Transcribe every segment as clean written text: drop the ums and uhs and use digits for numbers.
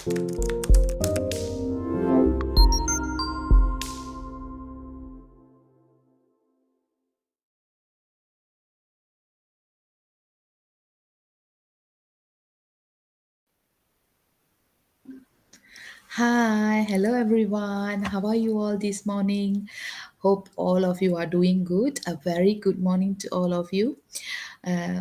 Hi, hello everyone. How are you all this morning? Hope all of you are doing good. A very good morning to all of you.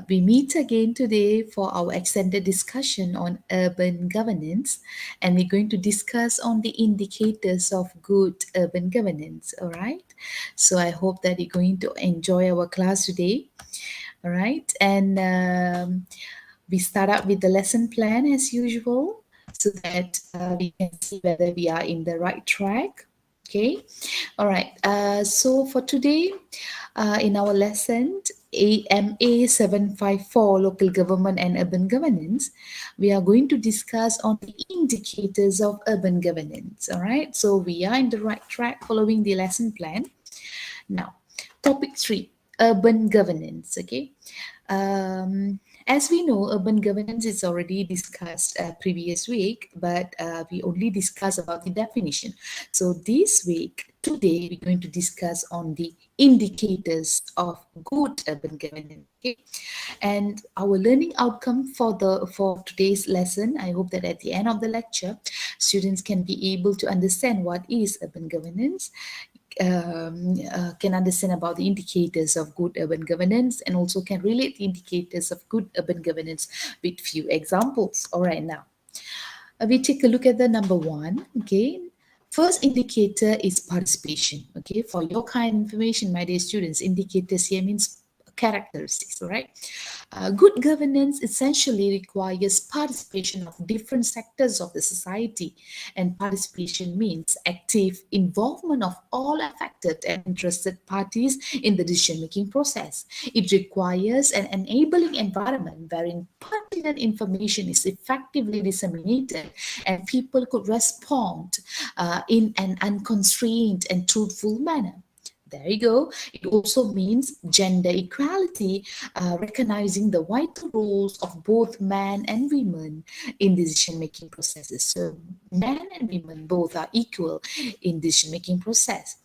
We meet again today for our extended discussion on urban governance, and we're going to discuss on the indicators of good urban governance. All right. So I hope that you're going to enjoy our class today. All right. And we start out with the lesson plan as usual so that we can see whether we are in the right track. Okay. All right. So for today, in our lesson, AMA 754, Local Government and Urban Governance, we are going to discuss on the indicators of urban governance. All right. So we are in the right track following the lesson plan. Now, topic 3, urban governance. Okay. As we know, urban governance is already discussed previous week, but we only discussed about the definition. So this week, today, we're going to discuss on the indicators of good urban governance. Okay, and our learning outcome for today's lesson. I hope that at the end of the lecture, students can be able to understand what is urban governance, can understand about the indicators of good urban governance, and also can relate the indicators of good urban governance with few examples. All right, now we take a look at the number one. Okay, first indicator is participation. Okay, for your kind information, my dear students, indicators here means characteristics. All right. Good governance essentially requires participation of different sectors of the society, and participation means active involvement of all affected and interested parties in the decision-making process. It requires an enabling environment wherein pertinent information is effectively disseminated and people could respond in an unconstrained and truthful manner. There you go. It also means gender equality, recognizing the vital roles of both men and women in decision making processes. So, men and women both are equal in decision making process.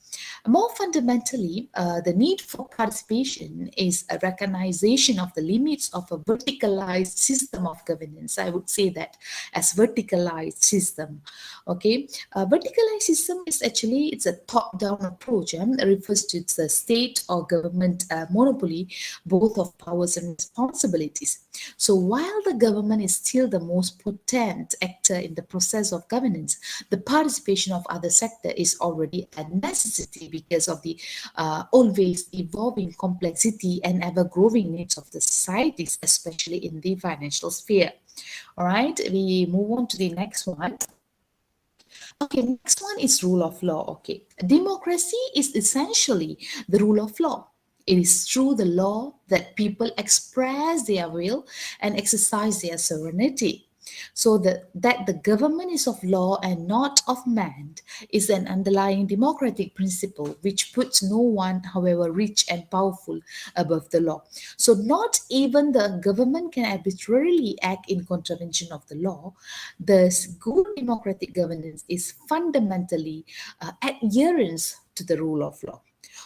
More fundamentally, the need for participation is a recognition of the limits of a verticalized system of governance. I would say that as verticalized system. Okay, a verticalized system is actually it's a top-down approach. It refers to the state or government monopoly, both of powers and responsibilities. So while the government is still the most potent actor in the process of governance, the participation of other sector is already a necessity because of the always evolving complexity and ever-growing needs of the societies, especially in the financial sphere. All right, we move on to the next one. Okay, next one is rule of law. Okay, democracy is essentially the rule of law. It is through the law that people express their will and exercise their sovereignty. So that the government is of law and not of man is an underlying democratic principle which puts no one, however rich and powerful, above the law. So not even the government can arbitrarily act in contravention of the law. Thus, good democratic governance is fundamentally adherence to the rule of law.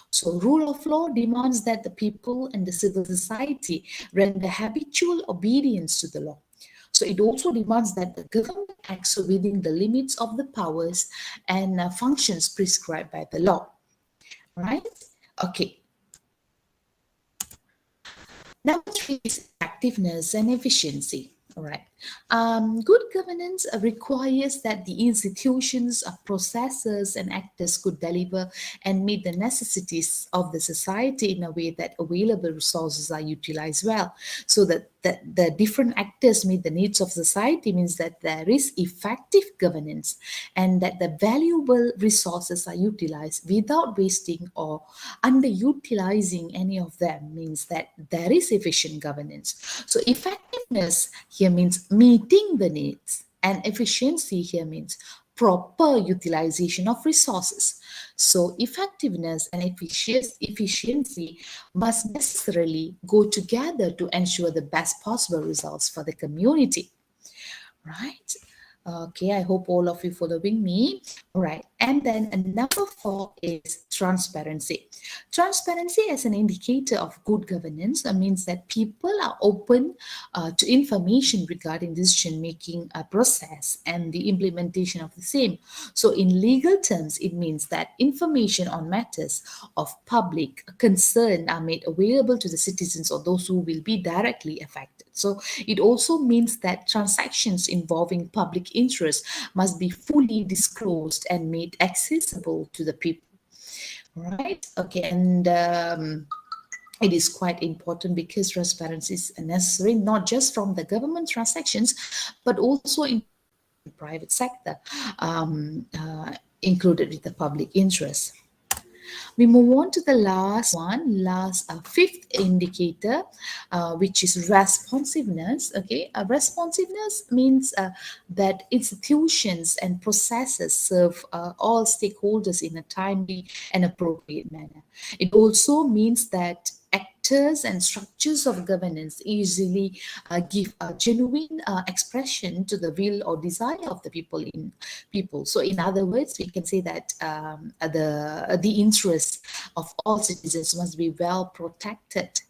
So, rule of law demands that the people and the civil society render habitual obedience to the law. So, it also demands that the government acts within the limits of the powers and functions prescribed by the law. Right? Okay. Number three is effectiveness and efficiency. All right. Good governance requires that the institutions, processes, and actors could deliver and meet the necessities of the society in a way that available resources are utilized well. So that the different actors meet the needs of society means that there is effective governance and that the valuable resources are utilized without wasting or underutilizing any of them means that there is efficient governance. So effectiveness here means meeting the needs, and efficiency here means proper utilization of resources. So effectiveness and efficiency must necessarily go together to ensure the best possible results for the community. Right? Okay, I hope all of you following me. All right. And then number four is transparency. Transparency as an indicator of good governance means that people are open to information regarding decision making process and the implementation of the same. So, in legal terms, it means that information on matters of public concern are made available to the citizens or those who will be directly affected. So, it also means that transactions involving public interest must be fully disclosed and made accessible to the people. Right? Okay, and it is quite important because transparency is necessary not just from the government transactions but also in private sector, included with the public interest. We move on to the last one, last fifth indicator, which is responsiveness. Okay, responsiveness means that institutions and processes serve all stakeholders in a timely and appropriate manner. It also means that actors and structures of governance easily give a genuine expression to the will or desire of the people. So, in other words, we can say that the interests of all citizens must be well protected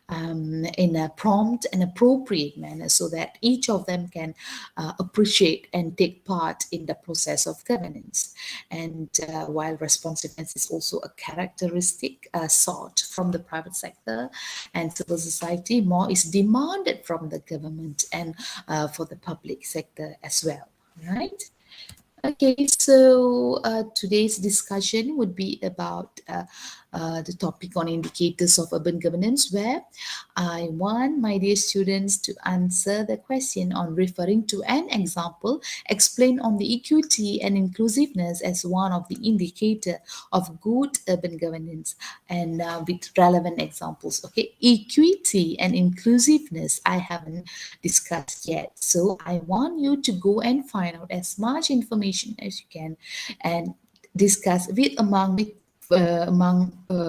in a prompt and appropriate manner so that each of them can appreciate and take part in the process of governance. And while responsiveness is also a characteristic sought from the private sector and civil society, more is demanded from the government and for the public sector as well, right? Okay, so today's discussion would be about the topic on indicators of urban governance, where I want my dear students to answer the question on referring to an example, explain on the equity and inclusiveness as one of the indicator of good urban governance, and with relevant examples. Okay, equity and inclusiveness I haven't discussed yet, so I want you to go and find out as much information as you can and discuss among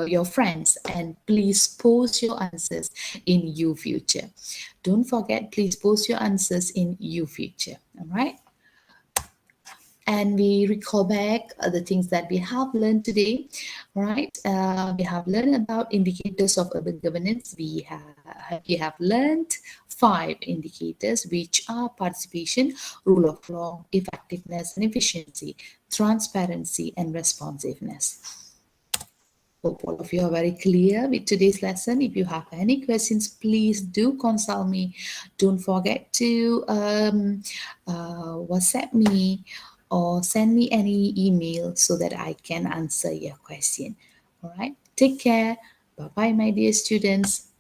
your friends, and please post your answers in you future. Don't forget, please post your answers in you future. All right, and we recall back the things that we have learned today, right? We have learned about indicators of urban governance. We have learned five indicators, which are participation, rule of law, effectiveness and efficiency, transparency and responsiveness. Hope all of you are very clear with today's lesson. If you have any questions, please do consult me. Don't forget to WhatsApp me or send me any email so that I can answer your question. All right. Take care. Bye bye, my dear students.